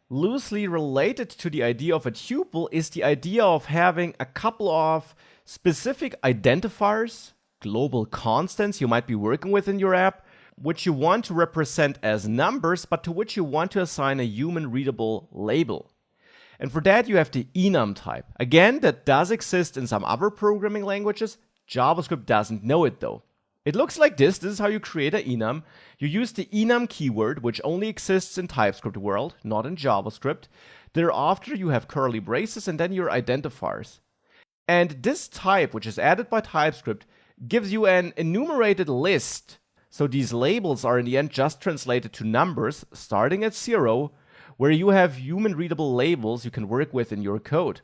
loosely related to the idea of a tuple is the idea of having a couple of specific identifiers, global constants you might be working with in your app, which you want to represent as numbers, but to which you want to assign a human-readable label. And for that, you have the enum type. Again, that does exist in some other programming languages. JavaScript doesn't know it though. It looks like this. This is how you create an enum. You use the enum keyword, which only exists in TypeScript world, not in JavaScript. Thereafter, you have curly braces and then your identifiers. And this type, which is added by TypeScript, gives you an enumerated list. So these labels are in the end just translated to numbers starting at 0, where you have human-readable labels you can work with in your code.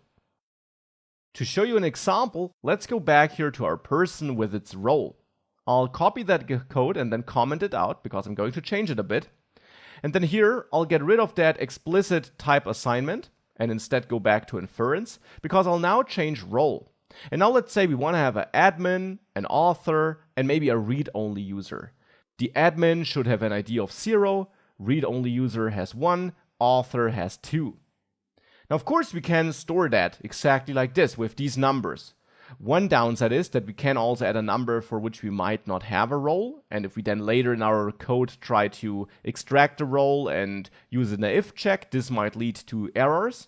To show you an example, let's go back here to our person with its role. I'll copy that code and then comment it out because I'm going to change it a bit. And then here, I'll get rid of that explicit type assignment and instead go back to inference because I'll now change role. And now let's say we want to have an admin, an author, and maybe a read-only user. The admin should have an ID of 0, read-only user has 1, author has 2. Now, of course, we can store that exactly like this with these numbers. One downside is that we can also add a number for which we might not have a role. And if we then later in our code try to extract a role and use an if check, this might lead to errors.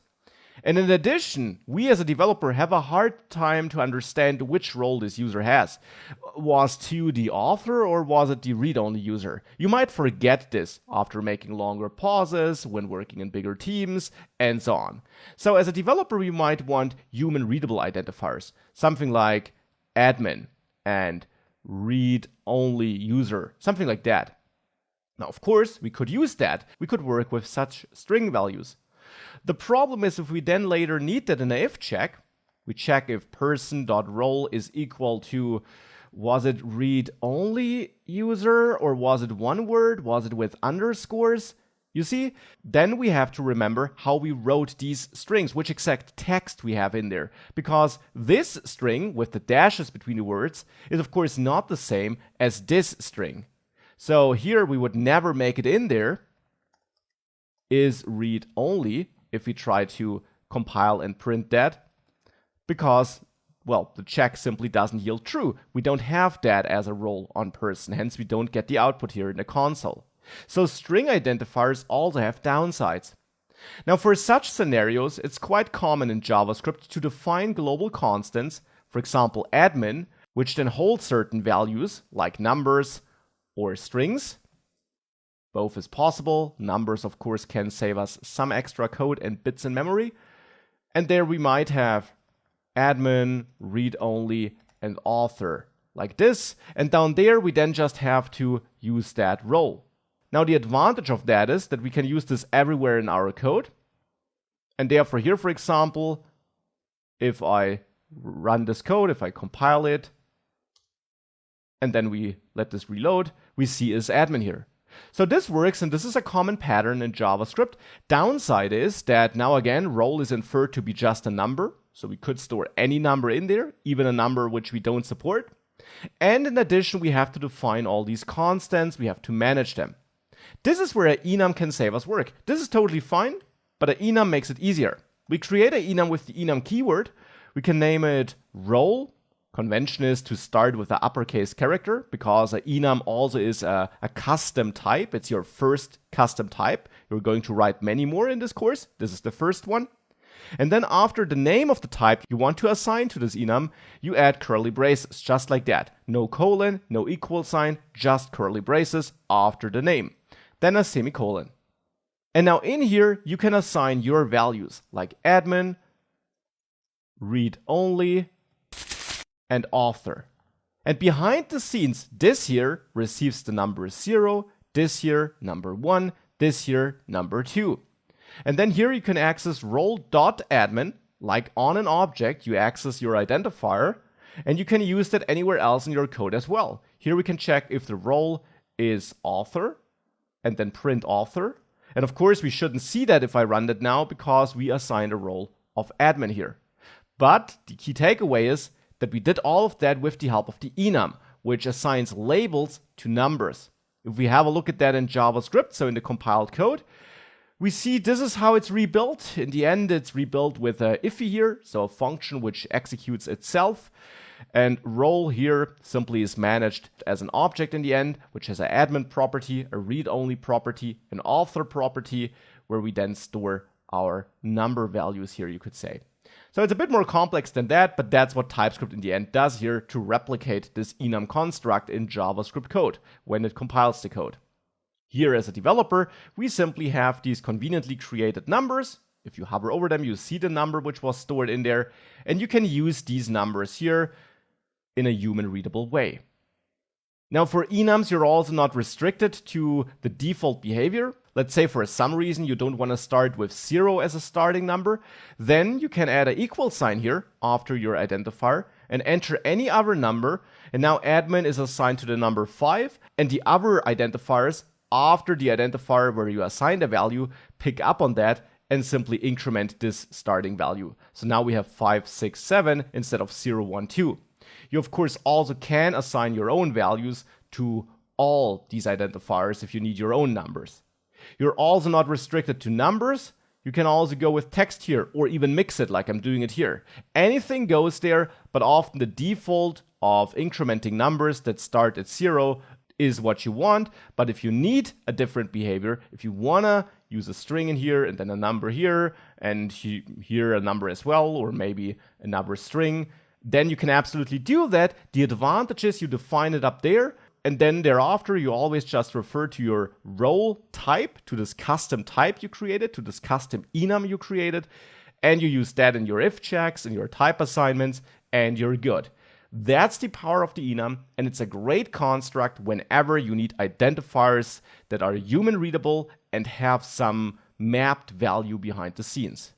And in addition, we as a developer have a hard time to understand which role this user has. Was 2 the author or was it the read-only user? You might forget this after making longer pauses, when working in bigger teams, and so on. So as a developer, we might want human-readable identifiers, something like admin and read-only user, something like that. Now, of course, we could use that. We could work with such string values. The problem is if we then later need that in an if check, we check if person.role is equal to, was it read-only user or was it one word? Was it with underscores? You see, then we have to remember how we wrote these strings, which exact text we have in there. Because this string with the dashes between the words is of course not the same as this string. So here we would never make it in there. Is read-only if we try to compile and print that because, well, the check simply doesn't yield true. We don't have that as a role on person, hence we don't get the output here in the console. So string identifiers also have downsides. Now for such scenarios, it's quite common in JavaScript to define global constants, for example admin, which then hold certain values like numbers or strings. Both is possible. Numbers, of course, can save us some extra code and bits in memory. And there we might have admin, read-only, and author, like this. And down there, we then just have to use that role. Now, the advantage of that is that we can use this everywhere in our code. And therefore here, for example, if I run this code, if I compile it, and then we let this reload, we see is admin here. So this works, and this is a common pattern in JavaScript. Downside is that now again, role is inferred to be just a number. So we could store any number in there, even a number which we don't support. And in addition, we have to define all these constants. We have to manage them. This is where an enum can save us work. This is totally fine, but an enum makes it easier. We create an enum with the enum keyword. We can name it role. Convention is to start with an uppercase character because an enum also is a custom type. It's your first custom type. You're going to write many more in this course. This is the first one. And then after the name of the type you want to assign to this enum, you add curly braces, just like that. No colon, no equal sign, just curly braces after the name. Then a semicolon. And now in here, you can assign your values like admin, read-only, and author. And behind the scenes, this here receives the number 0, this here number 1, this here number 2. And then here you can access role.admin, like on an object, you access your identifier, and you can use that anywhere else in your code as well. Here we can check if the role is author, and then print author. And of course, we shouldn't see that if I run that now because we assigned a role of admin here. But the key takeaway is that we did all of that with the help of the enum, which assigns labels to numbers. If we have a look at that in JavaScript, so in the compiled code, We see this is how it's rebuilt. In the end, it's rebuilt with a iffy here, so a function which executes itself. And role here simply is managed as an object in the end, which has an admin property, a read-only property, an author property, where we then store our number values here, you could say. So it's a bit more complex than that, but that's what TypeScript in the end does here to replicate this enum construct in JavaScript code when it compiles the code. Here as a developer, we simply have these conveniently created numbers. If you hover over them, you see the number which was stored in there, and you can use these numbers here in a human-readable way. Now for enums, you're also not restricted to the default behavior. Let's say for some reason you don't want to start with 0 as a starting number, then you can add an equal sign here after your identifier and enter any other number, and now admin is assigned to the number 5, and the other identifiers after the identifier where you assigned a value pick up on that and simply increment this starting value. So now we have 5, 6, 7 instead of 0, 1, 2. You of course also can assign your own values to all these identifiers if you need your own numbers. You're also not restricted to numbers. You can also go with text here or even mix it like I'm doing it here. Anything goes there, but often the default of incrementing numbers that start at 0 is what you want. But if you need a different behavior, if you wanna use a string in here and then a number here and here a number as well, or maybe another string, then you can absolutely do that. The advantage is you define it up there, and then thereafter you always just refer to your role type, to this custom type you created, to this custom enum you created, and you use that in your if checks, in your type assignments, and you're good. That's the power of the enum, and it's a great construct whenever you need identifiers that are human readable and have some mapped value behind the scenes.